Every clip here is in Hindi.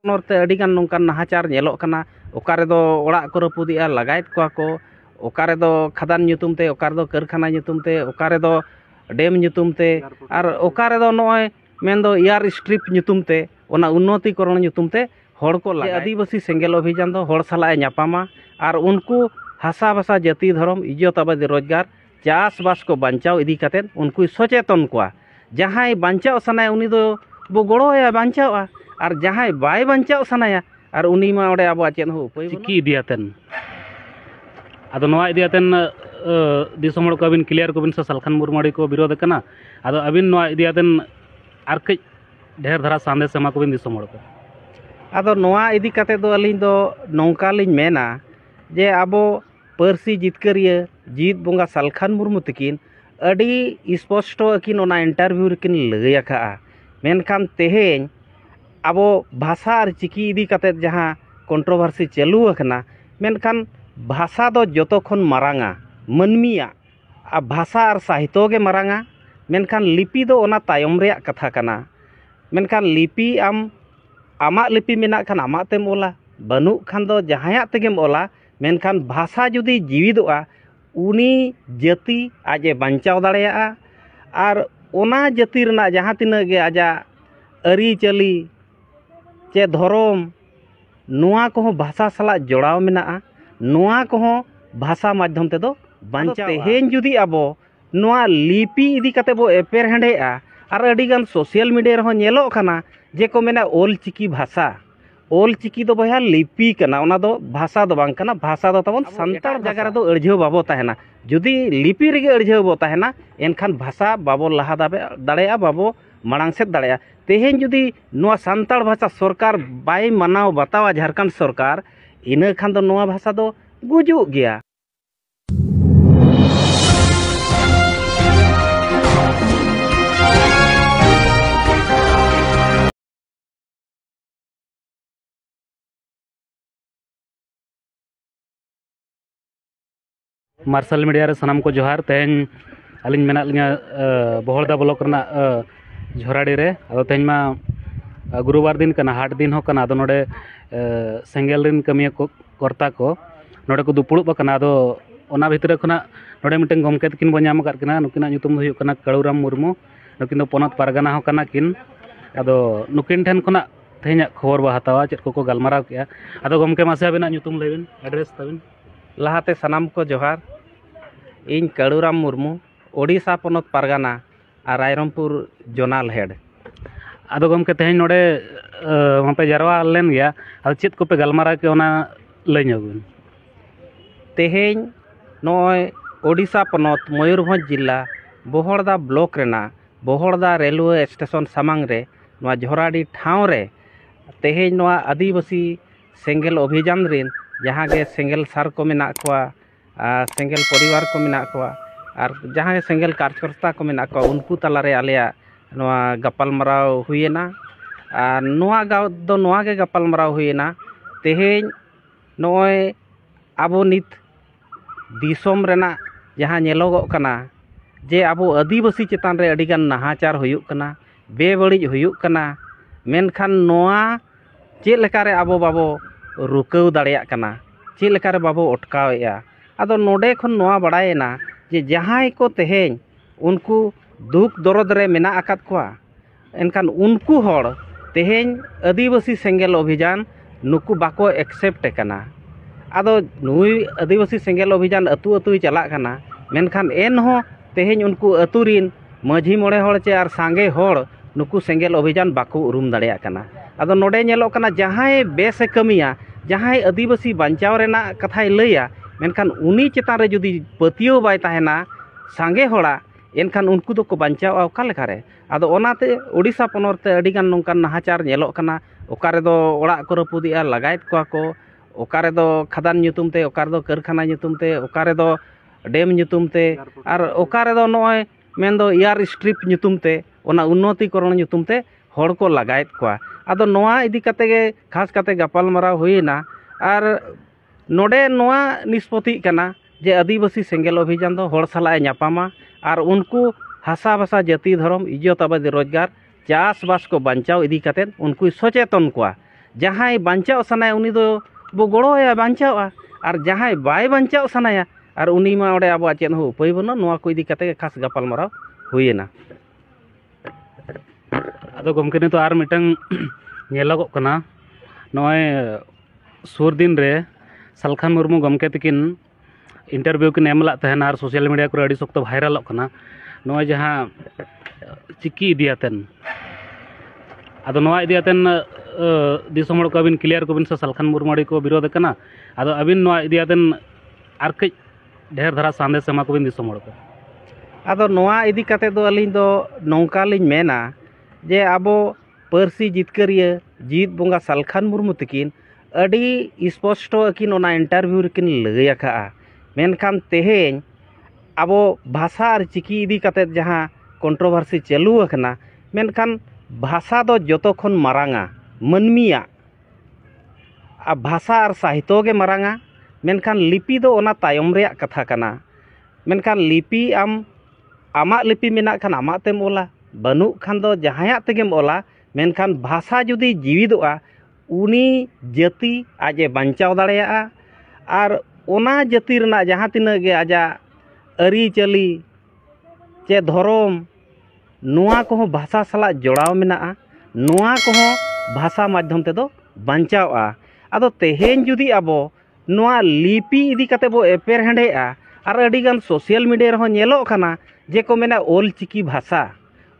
ᱱᱚᱨᱛᱮ ᱟᱹᱰᱤᱜᱟᱱ ᱱᱚᱝᱠᱟᱱ ᱱᱟᱦᱟᱪᱟᱨ ᱧᱮᱞᱚᱜ ᱠᱟᱱᱟ ᱚᱠᱟ ᱨᱮᱫᱚ ᱚᱲᱟᱜ ᱠᱚ ᱨᱟᱹᱯᱩᱫᱮᱜᱼᱟ ᱞᱟᱜᱟᱭᱮᱫ ᱠᱚᱣᱟ ᱠᱚ ᱚᱠᱟ ᱨᱮᱫᱚ ᱠᱷᱟᱫᱟᱱ ᱧᱩᱛᱩᱢ ᱛᱮ ᱚᱠᱟ ᱨᱮᱫᱚ ᱠᱟᱹᱨᱠᱷᱟᱱᱟ ᱧᱩᱛᱩᱢ ᱛᱮ ᱚᱠᱟ ᱨᱮᱫᱚ ᱰᱮᱢ ᱧᱩᱛᱩᱢ ᱛᱮ ᱟᱨ ᱚᱠᱟ ᱨᱮᱫᱚ ᱱᱚᱜᱼᱚᱭ ᱢᱮᱱᱫᱚ ᱮᱭᱟᱨ ᱥᱴᱨᱤᱯ ᱧᱩᱛᱩᱢ ᱛᱮ ᱚᱱᱟ ᱩন্নতিকরণ ᱧᱩᱛᱩᱢ ᱛᱮ ᱦᱚᱲ ko ᱞᱟᱜᱟᱭ ᱟᱹᱫᱤᱵᱟᱹᱥᱤ ᱥᱮᱸᱜᱮᱞ ᱚᱵᱷᱤᱡᱟᱱ ᱫᱚ ᱦᱚᱲ ᱥᱟᱞᱟᱜ ᱮ ᱧᱟᱯᱟᱢᱟ ᱟᱨ ᱩᱱᱠᱩ ᱦᱟᱥᱟ ᱵᱷᱟᱥᱟ ᱡᱟᱹᱛᱤ ᱫᱷᱚᱨᱚᱢ ᱤᱡᱽᱡᱚᱛ ᱟᱵᱟᱫᱤ ᱨᱳᱡᱽᱜᱟᱨ ᱪᱟᱥᱵᱟᱥ ᱠᱚ ᱵᱟᱧᱪᱟᱣ ᱤᱫᱤ ᱠᱟᱛᱮᱫ ᱩᱱᱠᱩᱭ ᱥᱚᱪᱮᱛᱚᱱ ᱠᱚᱣᱟ ᱡᱟᱦᱟᱸᱭ ᱵᱟᱧᱪᱟᱣ ᱥᱟᱱᱟᱭᱟ ᱩᱱᱤ ᱫᱚ ᱵᱚ ᱜᱚᱲᱚᱣᱟᱭᱟ ᱵᱟᱧᱪᱟᱣᱼᱟ ᱟᱨ ᱡᱟᱦᱟᱸᱭ ᱵᱟᱭ ᱵᱟᱧᱪᱟᱣ ᱥᱟᱱᱟᱭᱟ ᱟᱨ ᱩᱱᱤ ᱢᱟ ᱚᱸᱰᱮ ᱟᱵᱚᱣᱟᱜ ᱪᱮᱫ ᱦᱚᱸ ᱩᱯᱟᱹᱭ ᱵᱟᱹᱱᱩᱜ ᱪᱤᱠᱤ ᱤᱫᱤᱭᱟᱛᱮᱱ ᱟᱫᱚ ᱱᱚᱣᱟ ᱤᱫᱤᱭᱟᱛᱮᱱ ᱫᱤᱥᱚᱢ ᱦᱚᱲ ᱠᱚ ᱟᱹᱵᱤᱱ ᱠᱞᱤᱭᱟᱨ ᱠᱚᱵᱤᱱ ᱥᱮ ᱥᱟᱞᱠᱷᱟᱱ ᱢᱩᱨᱢᱩ ᱠᱚ ᱵᱤᱨᱳᱫ ᱠᱟᱱᱟ ᱟᱫᱚ ᱟᱹᱵᱤᱱ ᱱᱚᱣᱟ ᱤᱫᱤᱭᱟᱛᱮᱱ ᱟᱨ ᱠᱟᱹᱡ ᱰᱷᱮᱨ ᱫᱷᱟᱨᱟ ᱥᱟᱸᱫᱮᱥ ᱮᱢᱟ ᱠᱚᱵᱤᱱ ᱫᱤᱥᱚᱢ ᱦᱚᱲ ᱠᱚ ᱟᱫᱚ ᱱᱚᱣᱟ ᱤᱫᱤ ᱠᱟᱛᱮᱫ ᱫᱚ ᱟᱹᱞᱤᱧ ᱫᱚ ᱱᱚᱝᱠᱟ ᱞᱤᱧ ᱢᱮᱱᱟ ᱡᱮ ᱟᱵᱚ ᱯᱟᱹᱨᱥᱤ ᱡᱤᱛᱠᱟᱹᱨᱤᱭᱟᱹ ᱡᱤᱛ ᱵᱚᱸᱜᱟ ᱥᱟᱞᱠᱷᱟᱱ ᱢᱩᱨᱢᱩ ᱛᱟᱹᱠᱤᱱ ᱟᱹᱰᱤ ᱥᱯᱚᱥᱴᱚ ᱟᱹᱠᱤᱱ ᱚᱱᱟ ᱤᱱᱴᱟᱨᱵᱷᱤᱭᱩ ᱨᱮᱠᱤᱱ ᱞᱟᱹᱭ ᱟᱠᱟᱜᱼᱟ ᱢᱮᱱᱠᱷᱟᱱ ᱛᱮᱦᱮᱧ ᱟᱵᱚ ᱵᱷᱟষᱟ ᱟᱨ ᱪᱤᱠᱤ ᱤᱫᱤ ᱠᱟᱛᱮᱫ ᱡᱟᱦᱟᱸ ᱠᱚᱱᱴᱨᱳভাᱨᱥᱤ ᱪᱟᱹᱞᱩ ᱟᱠᱟᱱᱟ ᱢᱮᱱᱠᱷᱟᱱ ᱵᱷᱟষᱟ ᱫᱚ ᱡᱚᱛᱚ ᱠᱷᱚᱱ ᱢᱟᱨᱟᱝᱟ ᱢᱟᱹᱱᱢᱤᱭᱟᱜ ᱟᱨ ᱵᱷᱟষᱟ ᱟᱨ ᱥᱟᱦᱤᱛᱛᱚ ᱜᱮ ᱢᱟᱨᱟᱝᱟ ᱢᱮᱱᱠᱷᱟन ᱞᱤᱯᱤ ᱫᱚ ᱚᱱᱟ ᱛᱟᱭᱚᱢ ᱨᱮᱭᱟᱜ ᱠᱟᱛᱷᱟ ᱠᱟᱱᱟ ᱢᱮᱱᱠᱷᱟन ᱞᱤᱯᱤ ᱟᱢᱟᱜ ᱞᱤᱯᱤ ᱢᱮᱱᱟᱜ ᱠᱷᱟᱱ ᱟᱢᱟᱜ ᱛᱮᱢ ᱚᱞᱟ ᱵᱟᱹᱱᱩᱜ ᱠᱷᱟᱱ ᱫᱚ ᱡᱟᱦᱟᱸᱭᱟᱜ ᱛᱮᱜᱮᱢ ᱚᱞᱟ ᱢᱮᱱᱠᱷᱟन ᱵᱷᱟষᱟ ᱡᱩᱫᱤ ᱡᱤᱣᱤᱫᱚᱜᱼᱟ ᱩᱱᱤ ᱡᱟᱹᱛᱤ ᱟᱡ ᱮ ᱵᱟᱧᱪᱟᱣ ᱫᱟᱲᱮᱭᱟᱜᱼᱟ ᱟᱨ ᱚᱱᱟ ᱡᱟᱹᱛᱤ ᱨᱮᱱᱟᱜ ᱡᱟᱦᱟᱸ ᱛᱤᱱᱟᱹᱜ ᱜᱮ ᱟᱡᱟᱜ ᱟᱹᱨᱤᱪᱟᱹᱞᱤ ᱪᱮ ᱫᱷᱚᱨᱚᱢ ᱱᱚᱣᱟ ᱠᱚᱦᱚᱸ ᱵᱷᱟষᱟ ᱥᱟᱞᱟᱜ ᱡᱚᱲᱟᱣ ᱢᱮᱱᱟᱜᱼᱟ ᱱᱚᱣᱟ ᱠᱚᱦᱚᱸ ᱵᱷᱟষᱟ ᱢᱟᱫᱽᱫᱷᱚᱢ ᱛᱮᱫᱚ ᱵᱟᱧᱪᱟᱣ ᱛᱮᱦᱮᱧ ᱡᱩᱫᱤ ᱟᱵᱚ ᱱᱚᱣᱟ ᱞᱤᱯᱤ ᱤᱫᱤ ᱠᱟᱛᱮ ᱵᱚ ᱮᱯᱮᱨ ᱦᱮᱸᱰᱮᱜᱼᱟ ᱟᱨ ᱟᱹᱰᱤᱜᱟᱱ ᱥᱳᱥᱟᱞ ᱢᱤᱰᱤᱭᱟ ᱨᱮᱦᱚᱸ ᱧᱮᱞᱚᱜ ᱠᱟᱱᱟ ᱡᱮ ᱠᱚ ᱢᱮᱱᱟ ᱚᱞᱪᱤᱠᱤ ᱵᱷᱟষᱟ ᱚᱞᱪᱤᱠᱤ ᱫᱚ ᱵᱚᱭᱦᱟ ᱞᱤᱯᱤ ᱠᱟᱱᱟ ᱚᱱᱟ ᱫᱚ ᱵᱷᱟषᱟ ᱫᱚ ᱵᱟᱝ ᱠᱟᱱᱟ ᱵᱷᱟषᱟ ᱫᱚ ᱛᱟᱵᱚᱱ ᱥᱟᱱᱛᱟᱲ ᱡᱟᱭᱜᱟ ᱨᱮᱫᱚ ᱟᱹᱲᱡᱷᱟᱹᱣ ᱵᱟᱵᱚ ᱛᱟᱦᱮᱱᱟ ᱡᱩᱫᱤ ᱞᱤᱯᱤ ᱨᱮᱜᱮ ᱟᱹᱲᱡᱷᱟᱹᱣ ᱵᱚ ᱛᱟᱦᱮᱱᱟ ᱮᱱᱠᱷᱟᱱ ᱵᱷᱟषᱟ ᱵᱟᱵᱚ ᱞᱟᱦᱟ ᱫᱟᱲᱮᱭᱟᱜᱼᱟ ᱵᱟᱵᱚ ᱢᱟᱲᱟᱝ ᱥᱮᱫ ᱫᱟᱲᱮᱭᱟᱜᱼᱟ ᱛᱮᱦᱮᱧ ᱡᱩᱫᱤ ᱱᱚᱣᱟ ᱥᱟᱱᱛᱟᱲ ᱵᱷᱟষᱟ ᱥᱚᱨᱠᱟর ᱵᱟᱭ ᱢᱟᱱᱟᱣ ᱵᱟᱛᱟᱣᱟ ᱡᱷᱟᱲᱠᱷᱚᱸᱰ ᱥᱚᱨᱠᱟর ᱤᱱᱟᱹ ᱠᱷᱟᱱ ᱫᱚ ᱱᱚᱣᱟ ᱵᱷᱟষᱟ ᱫᱚ ᱜᱩᱡᱩᱜ ᱜᱮᱭᱟ मार्शल मीडिया रे सनाम को जोहार तेन अलिंग मेना लिंगा बहड़दा ब्लॉक रना झोराडी रे अदो तेन मा गुरुवार दिन कना हाट दिन हो कना अदो नोडे सेंगेल रिन कमिया को कर्ता को नोडे को दुपुड़ुब कना अदो ओना भितरे खना नोडे मिटें गमके तकिन बो ᱧᱟᱢ ᱟᱠᱟᱫ ᱠᱤᱱᱟ ᱱᱩᱠᱤᱱᱟᱜ ᱧᱩᱛᱩᱢ ᱫᱚ ᱦᱩᱭᱩᱜ ᱠᱟᱱᱟ ᱠᱟᱲᱩᱨᱟᱢ ᱢᱩᱨᱢᱩ ᱱᱩᱠᱤᱱ ᱫᱚ ᱯᱚᱱᱚᱛ ᱯᱟᱨᱜᱟᱱᱟ ᱦᱚᱸ ᱠᱟᱱᱟ ᱠᱤᱱ ᱟᱫᱚ ᱱᱩᱠᱤᱱ ᱴᱷᱮᱱ ᱠᱷᱚᱱᱟᱜ ᱛᱮᱦᱮᱧᱟᱜ ᱠᱷᱚᱵᱚᱨ ᱵᱚ ᱦᱟᱛᱟᱣᱟ ᱪᱮᱫ ᱠᱚᱠᱚ ᱜᱟᱞᱢᱟᱨᱟᱣ ᱠᱮᱜᱼᱟ ᱟᱫᱚ ᱜᱚᱢᱠᱮ ᱢᱟᱥᱮ ᱟᱵᱤᱱᱟᱜ ᱧᱩᱛᱩᱢ ᱞᱟᱹᱭ ᱵᱤᱱ ᱮᱰᱨᱮᱥ ᱛᱟᱵᱤᱱ ᱞᱟᱦᱟᱛᱮ ᱥᱟᱱᱟᱢ ᱠᱚ ᱡᱚᱦᱟᱨ ᱤᱧ ᱠᱟᱲᱩᱨᱟᱢ ᱢᱩᱨᱢᱩ ओडिशा पनत पारगाना और रायरंगपुर जोनाल हेड आदो गमके तेहन नोडे वहाँ जारवा लेन गया और चेत को पे गलमारा के ओना लई ᱧᱚᱜᱵᱤᱱ तेहन नॉय ओडिशा पनत मयूरभंज जिला बहड़दा ब्लॉक रेना बहड़दा रेलवे स्टेशन सामांग रे नोआ झोराडी ठाव रे तेहन नोआ आदिवासी सेंगेल अभियान रिन जहाँ गे सेंगेल सार को मेना कोआ सेंगेल परिवार को मेना कोआ और जहाँ सेंगेल कार्यकर्ता को मेना कोआ उनको तलारे आलिया नोआ गपालमाराव हुएना नोआ गाँव दो नोआ गे गपालमाराव हुएना तेहन नॉय आबो नित दिसोम रेना जहाँ नेलोगो कना जे आबो आदिवासी चेतान रे अडिगान नाहाचार हुयुक कना बेबड़िज हुयुक कना मेनखान नोआ चेद लेकारे आबो बाबो रुकाव दाड़ेयाग कना चेद लेकारे बाबो अटकावेया आदो नोडे खन नोआ बाड़ायना जे जहां को तेहेñ उनको दुख दरद रे मेना आकाद कोआ एनखान उनको हड़ तेहेñ आदिवासी सेंगेल अभियान नुकु बाको एक्सेप्ट कना आदो नुई आदिवासी सेंगेल अभियान अतु अतुई चला कना मेनखान एन हो तेहेñ उनको अतुरिन माझी मोड़े हड़ चे आर सांगे हड़ नुकु सेंगेल अभियान बाको उरुम दाड़ेया कना आदो नोडे नेलोग कना जहां बेस कमिया जहां आदिवासी बांचाव रेना कथाय लैया मेनखान उनी चेतान रे जुदी पतियो बाय ताहेना सांगे हड़ा एनखान उनको दो को बांचावा ओका लेकारे आदो ओनाते ओडिशा पनरते अडिगान नोंकान नाहाचार नेलोग कना ओका रेदो ओड़ाग को रपुदिया लगायत कोआ को ओका रेदो खदान ᱧᱩᱛᱩᱢ ᱛᱮ ओका रेदो कारखाना ᱧᱩᱛᱩᱢ ᱛᱮ ओका रेदो डेम ᱧᱩᱛᱩᱢ ᱛᱮ आर ओका रेदो नॉय मेनदो एयर स्ट्रिप ᱧᱩᱛᱩᱢ ᱛᱮ ओना उन्नतिकरण ᱧᱩᱛᱩᱢ ᱛᱮ हड़ को लगायत कोआ आदो नोआ इदी कते गे खास कते गपालमाराव हुईना आर नोडे नोआ निष्पत्ति कना जे आदिवासी सेंगेल अभियान दो हड़ साला ᱧᱟᱯᱟᱢᱟ और उनको हासा भाषा जाति धर्म इज्जत आबादी रोजगार चासबास को बांचाव इदी कते उनको सचेतन कोआ जहां बांचाव सनाया उनी दो बो गड़ोया बांचावा और जहां बाय बांचाव सनाया और उनी मा ओडे अब चेन हो उपाय बनो नोआ को इदी कते खास गपालमाराव हुयेना। आदो गमके ने तो आर मिटंग नेलोगो कना नय सुर दिन रे सालखान मुर्मू गमके तकिन इंटरव्यू किन एमला तहना और सोशल मीडिया को अड़ी सख्त भाइरल कना नय जहां चिकी इदियातन आदो नवा इदियातन दिसम हड़ को अबिन क्लियर को बिन से सालखान मुर्मू को विरोध कना आदो अबिन नवा इदियातन आर कई ढेर धारा संदेश एमा को बिन दिसम हड़ को आदो नोआ इदी कते दो अलिन दो नौका लिन मेना जे आबो पारसी जितकरिया जीत बोंगा सालखान मुर्मू तकिन अड़ी स्पष्ट अकिन ओना इंटरव्यू रेकिन लय आका मेनखान तेहेñ आबो भाषा और चिकी इदी कते जहां कंट्रोवर्सी चालू अकना मेनखान भाषा दो जतो खन मारांगा मनमिया आ भाषा और साहित्य गे मारांगा मेनखान लिपि दो ओना तायम रेया कथा कना मेनखान लिपि आम आमाक लिपि मेना खान आमाक तेम ओला बानु खान दो जहायाक तेगेम ओला मेनखान भाषा जुदी जीविदोआ उनी जाति आजे बांचाव दाड़ेया और ओना जाति रना जहां तिना गे आजा अरी चली चे धर्म नोआ को भाषा सला जोड़ाव मेना नोआ को भाषा माध्यम ते दो बांचावा आदो तेहेñ जुदी आबो नोआ लिपि इदी कते बो एपेर हेंडेआ और अडिगान सोशल मीडिया रहो नेलो कना जे को मेना ओल चिकी भाषा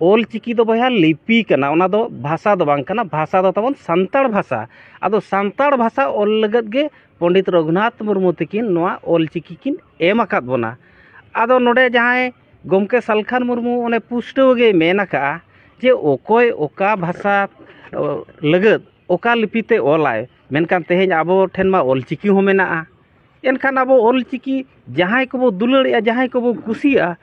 ओल चिकी दो बया लिपि कना ओना दो भाषा दो बांग कना भाषा दो तबन संताड़ भाषा आदो संताड़ भाषा ओल लगत गे पंडित रघुनाथ मुर्मू तकिन नोआ ओल चिकी किन एम आकाद बोना आदो नोडे जहां गमके सालखान मुर्मू ओने पुष्टव गे मेन आका जे ओकोय ओका भाषा लगत ओका लिपिते ओलाय मेनखान तेहेñ आबो ठेन मा ओल चिकी हो मेना एनखान आबो ओल चिकी जहां को बो दुलड़िया जहां को बो कुसिया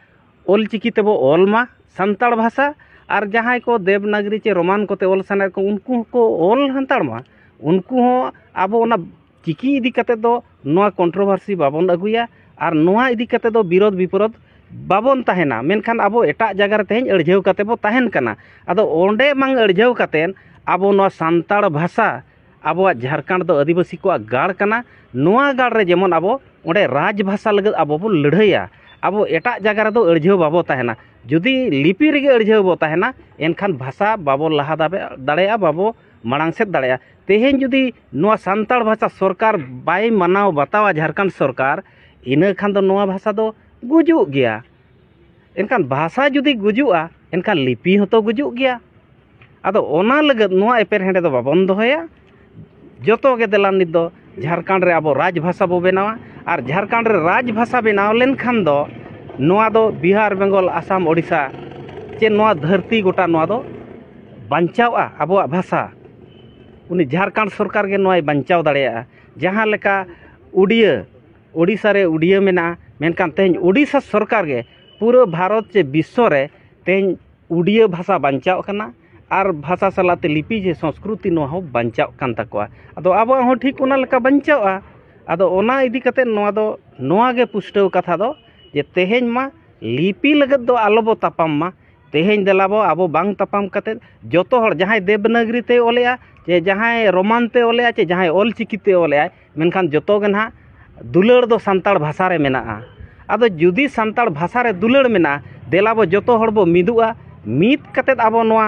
ओल चिकी तेबो ओल मा संताड़ भाषा और जहां को देवनागरी चे रोमान कोते ओल सना को उनको को ओल हंताड़ मा उनको हो आबो ओना चिकी इदी कते दो नोआ कंट्रोवर्सी बाबन अगुया और नोआ इदी कते दो विरोध विपरोध बाबन तहेना मेनखान आबो एटा जगह रे तेहेñ अड़झेव कते बो तहेन कना आदो ओंडे मांग अड़झेव कतेन आबो नोआ संताड़ भाषा आबो झारखंड दो आदिवासी को गाड़ कना नोआ गाड़ रे जेमन आबो ओंडे राज भाषा लगत आबो बो लड़हैया आबो एटा जगह रे दो अड़झेव बाबो तहेना जुदी लिपि रेगे अड़झेव बो तहेना एनखान भाषा बाबो लहा दाड़ेया बाबो माड़ांग सेद दाड़ेया तेहेñ जुदी नोआ संताड़ भाषा सरकार बाय मानाव बतावा झारखंड सरकार इना खान दो नोआ भाषा दो गुजुग गया एनखान भाषा जुदी गुजुआ एनखान लिपि हतो गुजुग गया आदो ओना लगत नोआ एपेर हेंडे दो बाबन दोहया जतो गे देला नित दो झारखंड रे आबो राज भाषा बो बेनावा और झारखंड रे राज भाषा बेनाव लेनखान दो नोआ दो बिहार बेंगल आसाम ओडिशा चे नोआ धरती गोटा नोआ दो बांचावा आबो भाषा उनी झारखंड सरकार के नोआ बांचाव दाड़ेया जहां लेका उड़िया ओडिशा रे उड़िया मेना मेनखान तेहेñ ओडिशा सरकार के पूरा भारत चे विश्व रे तेहेñ उड़िया भाषा बांचाव कना और भाषा सलाते लिपि जे संस्कृति नोआ हो बांचाव कान तकोआ आदो आबो हो ठीक ओना लेका बांचावा आदो ओना इदी कते नोआ दो नोआ गे पुष्टव कथा दो जे तेहेñ मा लिपि लगत दो आलोबो तापाम मा तेहेñ देलाबो आबो बांग तापाम कते जतो हर जहां देवनागरी ते ओलेया चे जहां रोमान ते ओलेया चे जहां ओल चिकी ते ओलेया मेनखान जतो गे ना दुलड़ दो संताड़ भाषा रे मेना आदो जुदी संताड़ भाषा रे दुलड़ मेना देलाबो जतो हर बो मिदुआ मिद कते आबो नोआ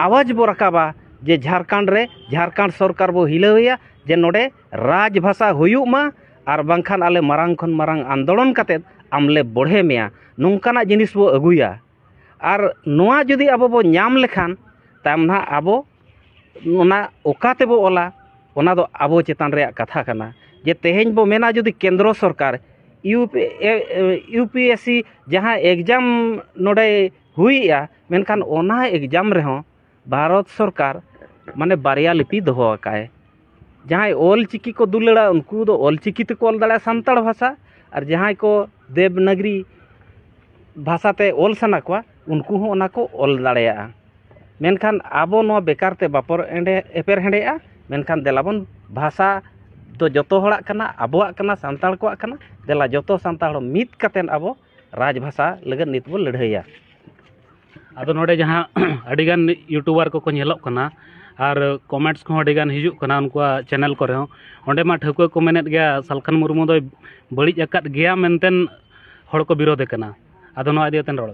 आवाज बो रकाबा जे झारखंड रे झारखंड सरकार बो हिलावया जे नोडे राज भाषा हुयुग मा और बांखान आले मारांग खन मारांग आंदोलन कते आमले बढ़े मेया नोंकाना जिनिस बो अगुया और नोआ जुदी आबो बो नाम लेखान ताम ना आबो ओना ओकाते बो ओला ओना दो आबो चेतान रे कथा कना जे तेहेñ बो मेना जुदी केंद्र सरकार यूपीएससी जहां एग्जाम नोडे हुईया मेनखान ओना एग्जाम रे हो भारत सरकार माने बारिया लिपि दोहो आकाय जहां ओल चिकी को दुलड़ा उनको दो ओल चिकी ते को ओल दाड़ा संताड़ भाषा और जहां को देवनागरी भाषा ते ओल सना को उनको हो ओना को ओल दाड़ेया मेनखान आबो नो बेकार ते बापर एंडे एपेर हेंडेया मेनखान देलाबन भाषा तो जतो हड़ा कना आबोआ कना संताड़ को कना देला जतो संताड़ मित कतेन आबो राज भाषा लगत नित बो लड़हैया आदो नोडे जहां अडिगान यूट्यूबर को नेलोग कना और कमेंट्स को अड़ीगान हिजुग कना उनका चैनल को रहो ओंडे मा ठौका को मेनेत गया सालखान मुर्मू दो बड़िज अकाद गया मेनतेन हड़ को विरोध कना आदो नोआ इदियतेन रड़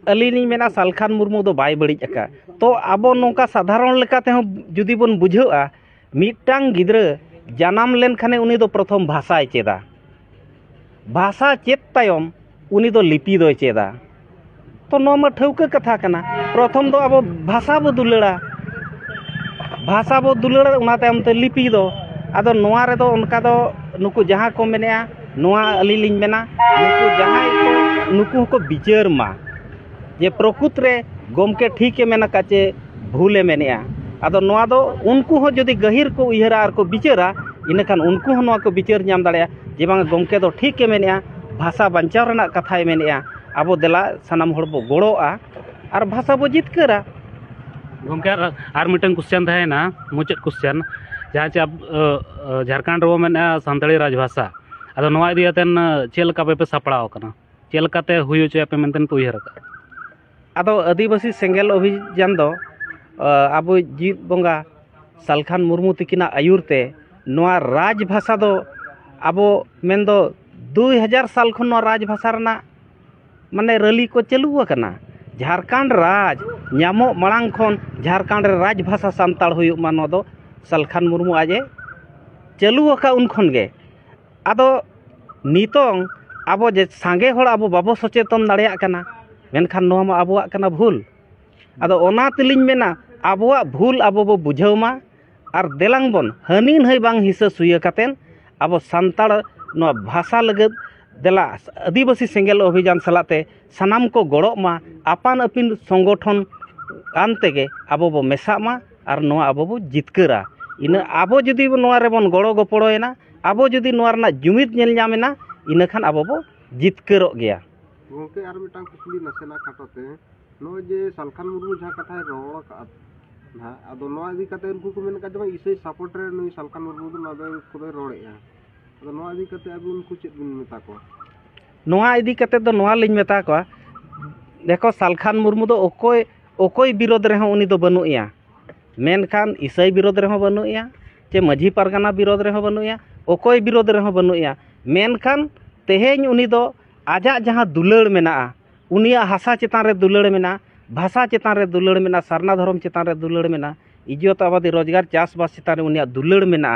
अलीनी मेना सालखान मुर्मू दो बाय बड़िज अका तो आबो नोका साधारण लेकाते हो जुदी बन बुझावा मिटांग गिद्रा जानाम लेन खाने उनी दो प्रथम भाषा चेदा भाषा चेत तायम उनी दो लिपि दो चेदा तो नोमा ठौका कथा कना प्रथम दो आबो भाषा बो दुलड़ा उनाते हमते लिपि दो आदो नोआ रे दो उनका दो नुकु जहां को मेनेया नोआ अली लिंग मेना नुकु जहां को नुकु को विचार मा जे प्रकृत रे गोमके ठीक के मेना काचे भूले मेनेया आदो नोआ दो उनको हो जदि गहिर को उयहरा और को विचारा इनखान उनको हो नोआ को विचार नाम दाड़िया जे बांग गोमके दो ठीक के मेनेया भाषा बंचाव रना कथाय मेनेया आबो देला सनाम हड़ बो गड़ोआ और भाषा बो जितकरा गमके और मिटन क्वेश्चन था ना मुचाद क्वेश्चन जहाँ चे अब झारखंड रो मेना सानताड़ी राजभाषा अदो नोआ इदियतेन चेलका पे सापड़ाव कना चेलकाते हुयो चे पे मेनतेन पे उयहर का आदो आदिवासी सेंगेल अभियान दो आबो जीत बंगा सालखान मुर्मू तिकिना आयुरते नोआ राजभाषा दो आबो मेन दो 2000 साल खन नोआ राजभाषा रना माने रली को चलुआ कना झारखंड राज नामो मांग खन झारखंड राजभाषा सानताड़ हुयुग मा नो दो सालखान मुर्मू आजे चलुआका उन खन गे आदो नितोंग आबो जे सांगे हड़ आबो बाबो सचेतन दाड़िया कना मेनखान नोआ मा आबोआ कना भूल आदो ओना तिलिंग मेना आबोआ भूल आबो बो बुझाव मा और देलांग बन हनीन हई बांग हिस्सा सुया कातेन आबो सानताड़ नोआ भाषा लगद देला आदिवासी सेंगेल अभियान सलाते सनाम को गड़ो मा आपान अपिन संगठन कानतेगे आबो बो मेसा मा और नोआ आबो बो जितकरा इन आबो जुदी नोआ रेबन गड़ो गपड़ोयना आबो जुदी नोआ रना जुमिद नेल ᱧᱟᱢᱮᱱᱟ इनखान आबो बो जितकरोग गया गोंके आर मिटांग कुकली नसेना खाटोते नो जे सालखान मुर्मू जहां कथा रोड़ का ना आदो नोआ इदी कते उनको को मेन का जमा इसे सपोर्ट रे नुई सालखान मुर्मू दो ना को रोड़ेया आदो नोआ इदी कते अब उनको चेत बिन मेता को नोआ इदी कते दो नोआ लिñ मेता को देखो सालखान मुर्मू दो ओकोय विरोध रे उनी दो बनुया मेनखान ईसाई विरोध रे बनुया चे माझी पारगाना विरोध रे बनुया ओकोय विरोध रे बनुया मेनखान तेहेñ उनी दो आजा जहां दुलड़ मेना उनिया हासा चेतान रे दुलड़ मेना भाषा चेतान रे दुलड़ मेना सारना धर्म चेतान रे दुलड़ मेना इज्जत आबादी रोजगार चासबास चेतान रे उनिया दुलड़ मेना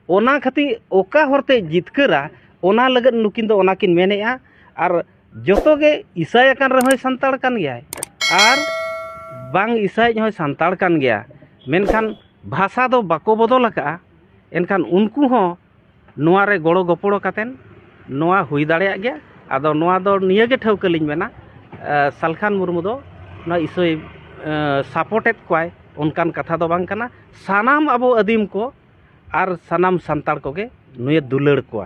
ओना खाती ओका हरते जितकरा ओना लगत नुकिन दो ओना किन मेनेया और जोतो गे ईसाई कान रे होय सानताड़ कान गया और बांग ईसाई होय सानताड़ कान गया मेनखान भाषा दो बाको बदल का एनखान उनको हो नोआ रे गड़ो गपड़ो कातेन नोआ हुई दाड़िया गया आदो नोआ दो निया गे ठौकलिñ मेना सालखान मुर्मू दो ना ईसाई सपोर्टेड कोय उनकान कथा दो बांग कना सानाम आबो आदिम को और सानाम सानताड़ को गे नुये दुलड़ कोआ।